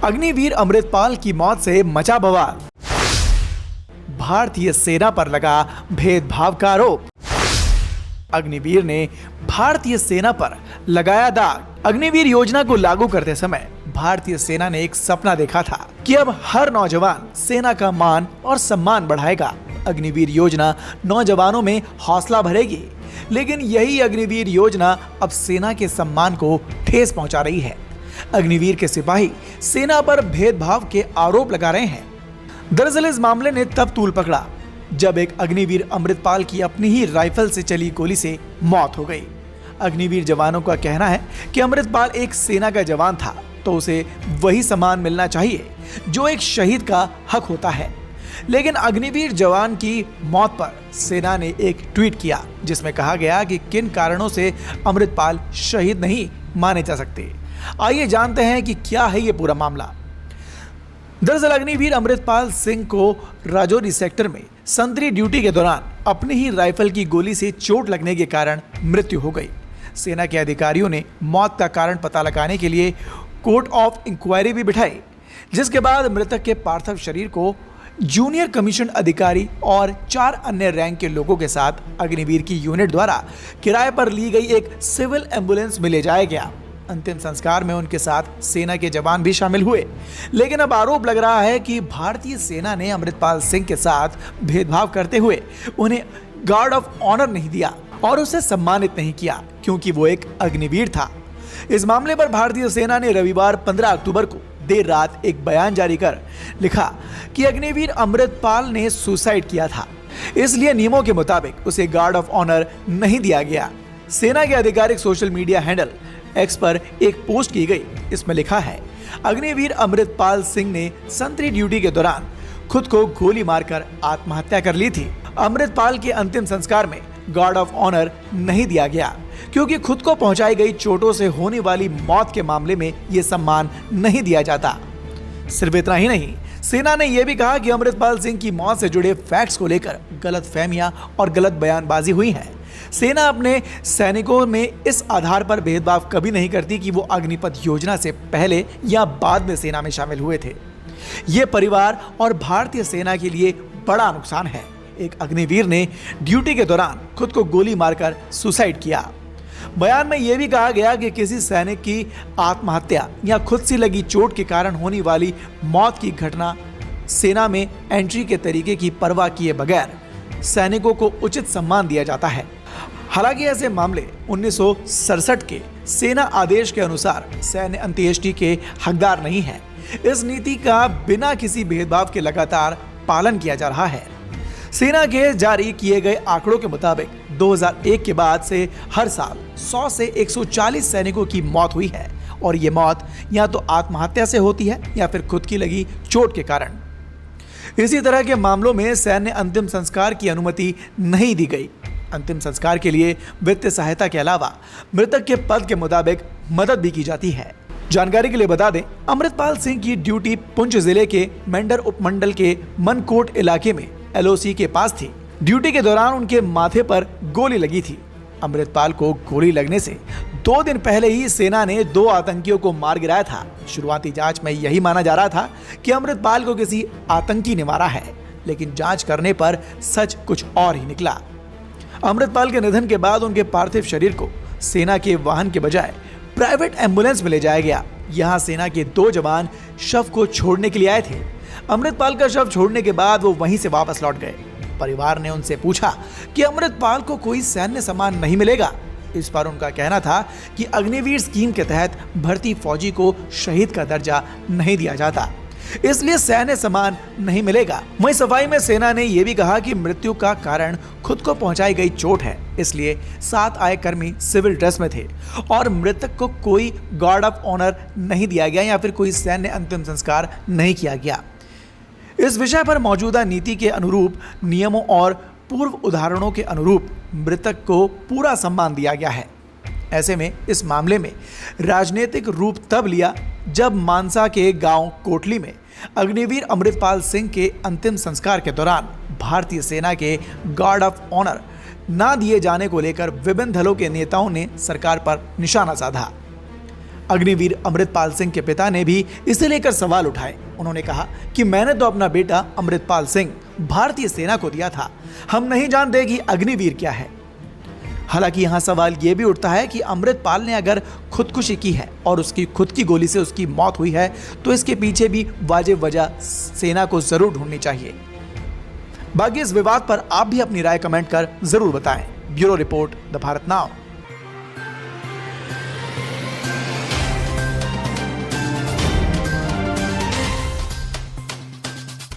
अग्निवीर अमृतपाल की मौत से मचा बवाल। भारतीय सेना पर लगा भेदभाव का आरोप। अग्निवीर ने भारतीय सेना पर लगाया दाग। अग्निवीर योजना को लागू करते समय भारतीय सेना ने एक सपना देखा था कि अब हर नौजवान सेना का मान और सम्मान बढ़ाएगा। अग्निवीर योजना नौजवानों में हौसला भरेगी, लेकिन यही अग्निवीर योजना अब सेना के सम्मान को ठेस पहुंचा रही है। अग्निवीर के सिपाही सेना पर भेदभाव के आरोप लगा रहे हैं। दरअसल इस मामले ने तब तूल पकड़ा जब एक अग्निवीर अमृतपाल की अपनी ही राइफल से चली गोली से मौत हो गई। अग्निवीर जवानों का कहना है कि अमृतपाल एक सेना का जवान था, तो उसे वही सम्मान मिलना चाहिए जो एक शहीद का हक होता है। लेकिन अग्निवीर जवान की मौत पर सेना ने एक ट्वीट किया जिसमें कहा गया कि किन कारणों से अमृतपाल शहीद नहीं माने जा सकते। आइए जानते हैं कि क्या है ये पूरा मामला। दरअसल अग्निवीर अमृतपाल सिंह को राजौरी सेक्टर में संतरी ड्यूटी के दौरान अपनी ही राइफल की गोली से चोट लगने के कारण मृत्यु हो गई। सेना के अधिकारियों ने मौत का कारण पता लगाने के लिए कोर्ट ऑफ इंक्वायरी भी बिठाई, जिसके बाद मृतक के पार्थिव शरीर को जूनियर कमीशन अधिकारी और 4 अन्य रैंक के लोगों के साथ अग्निवीर की यूनिट द्वारा किराए पर ली गई एक सिविल एम्बुलेंस में ले जाया गया। अंतिम संस्कार में उनके साथ सेना के जवान भी शामिल हुए, लेकिन अब आरोप लग रहा है कि भारतीय सेना ने अमृतपाल सिंह के साथ भेदभाव करते हुए उन्हें गार्ड ऑफ ऑनर नहीं दिया और उसे सम्मानित नहीं किया क्योंकि वो एक अग्निवीर था। इस मामले पर भारतीय सेना ने रविवार 15 अक्टूबर को देर रात एक बयान जारी कर लिखा कि अग्निवीर अमृतपाल ने सुसाइड किया था, इसलिए नियमों के मुताबिक उसे गार्ड ऑफ ऑनर नहीं दिया गया। सेना के आधिकारिक सोशल मीडिया हैंडल एक्स पर एक पोस्ट की गई। इसमें लिखा है, अग्निवीर अमृतपाल सिंह ने संतरी ड्यूटी के दौरान खुद को गोली मारकर आत्महत्या कर ली थी। अमृतपाल के अंतिम संस्कार में गार्ड ऑफ ऑनर नहीं दिया गया क्योंकि खुद को पहुंचाई गई चोटों से होने वाली मौत के मामले में यह सम्मान नहीं दिया जाता। सिर्फ इतना ही नहीं, सेना ने यह भी कहा कि अमृतपाल सिंह की मौत से जुड़े फैक्ट्स को लेकर गलतफहमियां और गलत बयानबाजी हुई है। सेना अपने सैनिकों में इस आधार पर भेदभाव कभी नहीं करती कि वो अग्निपथ योजना से पहले या बाद में सेना में शामिल हुए थे। ये परिवार और भारतीय सेना के लिए बड़ा नुकसान है। एक अग्निवीर ने ड्यूटी के दौरान खुद को गोली मारकर सुसाइड किया। बयान में यह भी कहा गया कि किसी सैनिक की आत्महत्या या खुद से लगी चोट के कारण होने वाली मौत की घटना सेना में एंट्री के तरीके की परवाह किए बगैर सैनिकों को उचित सम्मान दिया जाता है। हालांकि ऐसे मामले 1967 के सेना आदेश के अनुसार सैन्य अंत्येष्टि के हकदार नहीं है। इस नीति का बिना किसी भेदभाव के लगातार पालन किया जा रहा है। सेना के जारी किए गए आंकड़ों के मुताबिक 2001 के बाद से हर साल 100 से 140 सैनिकों की मौत हुई है और ये मौत या तो आत्महत्या से होती है या फिर खुद की लगी चोट के कारण। इसी तरह के मामलों में सैन्य अंतिम संस्कार की अनुमति नहीं दी गई। अंतिम संस्कार के लिए वित्तीय सहायता के अलावा मृतक के पद के मुताबिक मदद भी की जाती है। जानकारी के लिए बता दें, अमृतपाल सिंह की ड्यूटी पुंछ जिले के मेंढर उपमंडल के मनकोट इलाके में LOC के पास थी। ड्यूटी के दौरान उनके माथे पर गोली लगी थी। अमृतपाल को गोली लगने से 2 दिन पहले ही सेना ने 2 आतंकियों को मार गिराया था। शुरुआती जांच में यही माना जा रहा था कि अमृतपाल को किसी आतंकी ने मारा है, लेकिन जांच करने पर सच कुछ और ही निकला। अमृतपाल के निधन के बाद उनके पार्थिव शरीर को सेना के वाहन के बजाय प्राइवेट एम्बुलेंस में ले जाया गया। यहां सेना के 2 जवान शव को छोड़ने के लिए आए थे। अमृतपाल का शव छोड़ने के बाद वो वहीं से वापस लौट गए। परिवार ने उनसे पूछा कि अमृतपाल को कोई सैन्य सम्मान नहीं मिलेगा। इस पर उनका कहना था कि अग्निवीर स्कीम के तहत भर्ती फौजी को शहीद का दर्जा नहीं दिया जाता, इसलिए सैन्य सम्मान नहीं मिलेगा। वहीं सफाई में सेना ने यह भी कहा कि मृत्यु का कारण खुद को पहुंचाई गई चोट है, इसलिए 7 आए कर्मी सिविल ड्रेस में थे और मृतक को कोई गार्ड ऑफ ऑनर नहीं दिया गया या फिर कोई सैन्य अंतिम संस्कार नहीं किया गया। इस विषय पर मौजूदा नीति के अनुरूप नियमों और पूर्व उदाहरणों के अनुरूप मृतक को पूरा सम्मान दिया गया है। ऐसे में इस मामले में राजनीतिक रूप तब लिया जब मानसा के गांव कोटली में अग्निवीर अमृतपाल सिंह के अंतिम संस्कार के दौरान भारतीय सेना के गार्ड ऑफ ऑनर ना दिए जाने को लेकर विभिन्न दलों के नेताओं ने सरकार पर निशाना साधा। अग्निवीर अमृतपाल सिंह के पिता ने भी इसे लेकर सवाल उठाए। उन्होंने कहा कि मैंने तो अपना बेटा अमृतपाल सिंह भारतीय सेना को दिया था, हम नहीं जानते कि अग्निवीर क्या है। हालांकि यहाँ सवाल ये भी उठता है कि अमृतपाल ने अगर खुदकुशी की है और उसकी खुद की गोली से उसकी मौत हुई है तो इसके पीछे भी वाजिब वजह सेना को जरूर ढूंढनी चाहिए। बाकी इस विवाद पर आप भी अपनी राय कमेंट कर जरूर बताएं। Bureau report, the Bharat now.